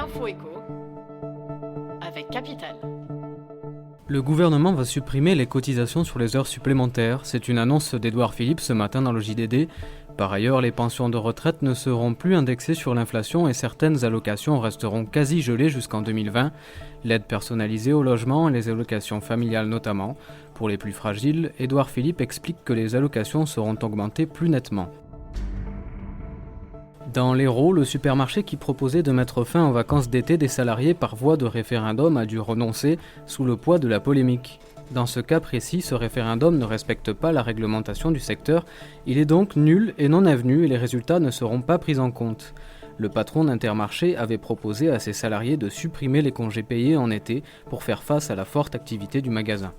l'info éco avec Capital. Le gouvernement va supprimer les cotisations sur les heures supplémentaires. C'est une annonce d'Édouard Philippe ce matin dans le JDD. Par ailleurs, les pensions de retraite ne seront plus indexées sur l'inflation et certaines allocations resteront quasi gelées jusqu'en 2020. L'aide personnalisée au logement et les allocations familiales notamment. Pour les plus fragiles, Édouard Philippe explique que les allocations seront augmentées plus nettement. Dans l'Hérault, le supermarché qui proposait de mettre fin aux vacances d'été des salariés par voie de référendum a dû renoncer sous le poids de la polémique. Dans ce cas précis, ce référendum ne respecte pas la réglementation du secteur, il est donc nul et non avenu et les résultats ne seront pas pris en compte. Le patron d'Intermarché avait proposé à ses salariés de supprimer les congés payés en été pour faire face à la forte activité du magasin.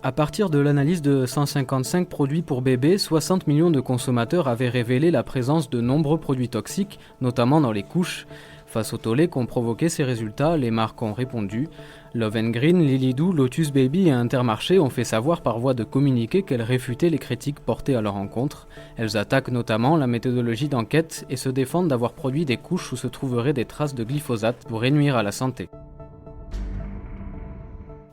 À partir de l'analyse de 155 produits pour bébés, 60 millions de consommateurs avaient révélé la présence de nombreux produits toxiques, notamment dans les couches. Face au tollé qu'ont provoqué ces résultats, les marques ont répondu. Love & Green, Lilydoo, Lotus Baby et Intermarché ont fait savoir par voie de communiqué qu'elles réfutaient les critiques portées à leur encontre. Elles attaquent notamment la méthodologie d'enquête et se défendent d'avoir produit des couches où se trouveraient des traces de glyphosate pour nuire à la santé.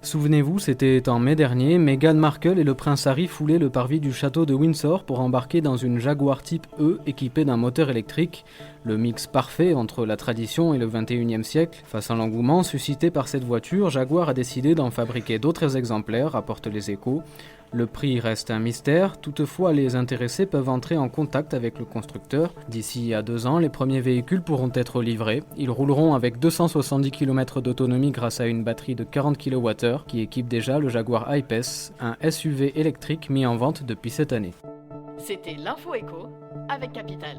Souvenez-vous, c'était en mai dernier, Meghan Markle et le prince Harry foulaient le parvis du château de Windsor pour embarquer dans une Jaguar Type E équipée d'un moteur électrique. Le mix parfait entre la tradition et le 21e siècle. Face à l'engouement suscité par cette voiture, Jaguar a décidé d'en fabriquer d'autres exemplaires, rapportent les Échos. Le prix reste un mystère, toutefois les intéressés peuvent entrer en contact avec le constructeur. D'ici à 2 ans, les premiers véhicules pourront être livrés. Ils rouleront avec 270 km d'autonomie grâce à une batterie de 40 kWh qui équipe déjà le Jaguar I-Pace, un SUV électrique mis en vente depuis cette année. C'était l'info éco avec Capital.